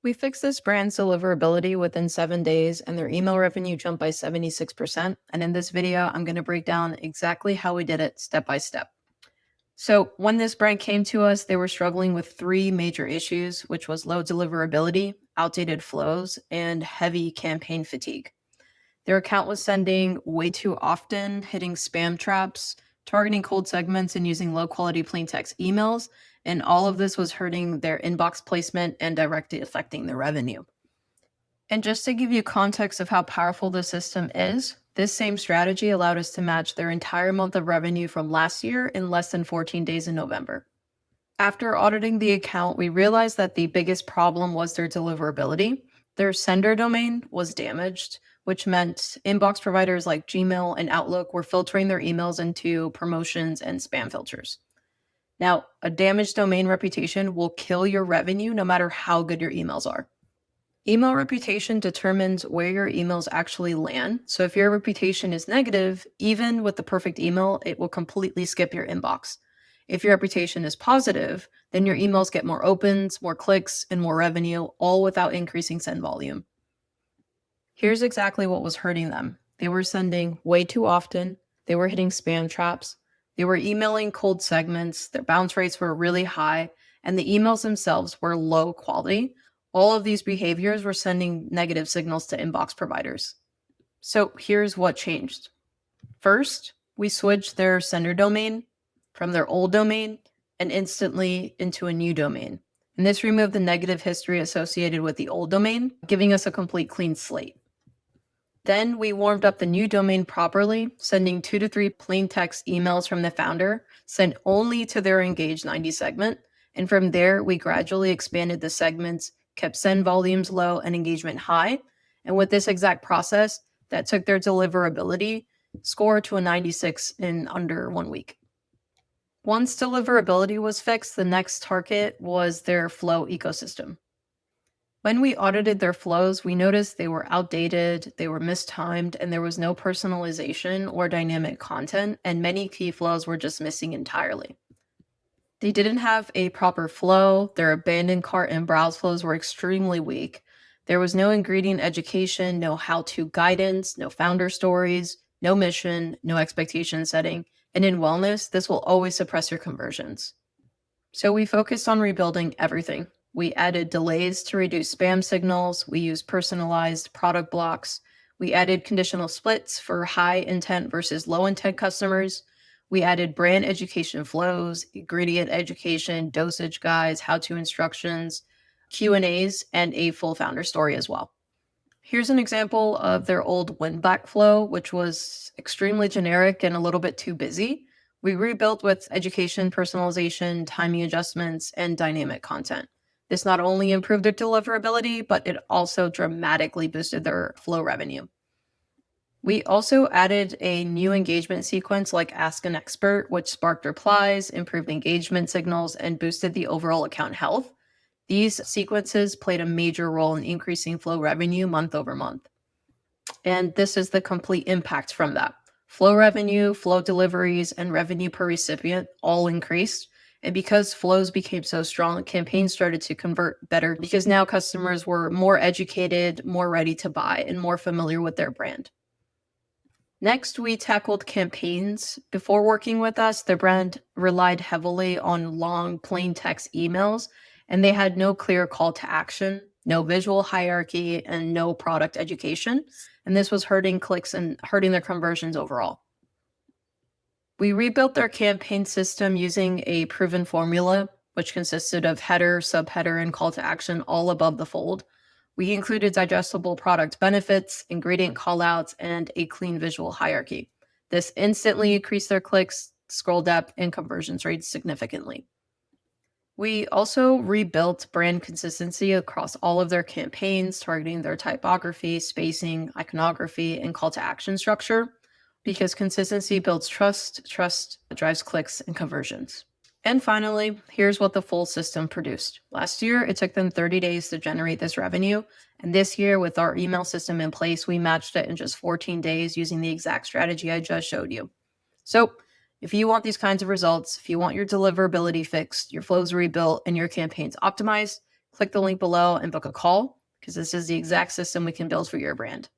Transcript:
We fixed this brand's deliverability within 7 days, and their email revenue jumped by 76%. And in this video, I'm going to break down exactly how we did it step by step. So when this brand came to us, they were struggling with three major issues, which was low deliverability, outdated flows, and heavy campaign fatigue. Their account was sending way too often, hitting spam traps, targeting cold segments, and using low quality plain text emails. And all of this was hurting their inbox placement and directly affecting their revenue. And just to give you context of how powerful the system is, this same strategy allowed us to match their entire month of revenue from last year in less than 14 days in November. After auditing the account, we realized that the biggest problem was their deliverability. Their sender domain was damaged, which meant inbox providers like Gmail and Outlook were filtering their emails into promotions and spam filters. Now, a damaged domain reputation will kill your revenue no matter how good your emails are. Email reputation determines where your emails actually land. So if your reputation is negative, even with the perfect email, it will completely skip your inbox. If your reputation is positive, then your emails get more opens, more clicks, and more revenue, all without increasing send volume. Here's exactly what was hurting them. They were sending way too often. They were hitting spam traps. They were emailing cold segments. Their bounce rates were really high, and the emails themselves were low quality. All of these behaviors were sending negative signals to inbox providers. So here's what changed. First, we switched their sender domain from their old domain and instantly into a new domain. And this removed the negative history associated with the old domain, giving us a complete clean slate. Then we warmed up the new domain properly, sending 2 to 3 plain text emails from the founder, sent only to their engaged 90 segment. And from there, we gradually expanded the segments, kept send volumes low and engagement high. And with this exact process, that took their deliverability score to a 96 in under 1 week. Once deliverability was fixed, the next target was their flow ecosystem. When we audited their flows, we noticed they were outdated, they were mistimed, and there was no personalization or dynamic content, and many key flows were just missing entirely. They didn't have a proper flow, their abandoned cart and browse flows were extremely weak. There was no ingredient education, no how-to guidance, no founder stories, no mission, no expectation setting, and in wellness, this will always suppress your conversions. So we focused on rebuilding everything. We added delays to reduce spam signals. We used personalized product blocks. We added conditional splits for high intent versus low intent customers. We added brand education flows, ingredient education, dosage guides, how-to instructions, Q&As, and a full founder story as well. Here's an example of their old win-back flow, which was extremely generic and a little bit too busy. We rebuilt with education, personalization, timing adjustments, and dynamic content. This not only improved their deliverability, but it also dramatically boosted their flow revenue. We also added a new engagement sequence like Ask an Expert, which sparked replies, improved engagement signals, and boosted the overall account health. These sequences played a major role in increasing flow revenue month over month. And this is the complete impact from that. Flow revenue, flow deliveries, and revenue per recipient all increased. And because flows became so strong, campaigns started to convert better because now customers were more educated, more ready to buy, and more familiar with their brand. Next, we tackled campaigns. Before working with us, the brand relied heavily on long plain text emails, and they had no clear call to action, no visual hierarchy, and no product education. And this was hurting clicks and hurting their conversions overall. We rebuilt their campaign system using a proven formula, which consisted of header, subheader, and call to action all above the fold. We included digestible product benefits, ingredient callouts, and a clean visual hierarchy. This instantly increased their clicks, scroll depth, and conversions rates significantly. We also rebuilt brand consistency across all of their campaigns, targeting their typography, spacing, iconography, and call to action structure. Because consistency builds trust, trust drives clicks and conversions. And finally, here's what the full system produced. Last year, it took them 30 days to generate this revenue. And this year, with our email system in place, we matched it in just 14 days using the exact strategy I just showed you. So if you want these kinds of results, if you want your deliverability fixed, your flows rebuilt, and your campaigns optimized, click the link below and book a call because this is the exact system we can build for your brand.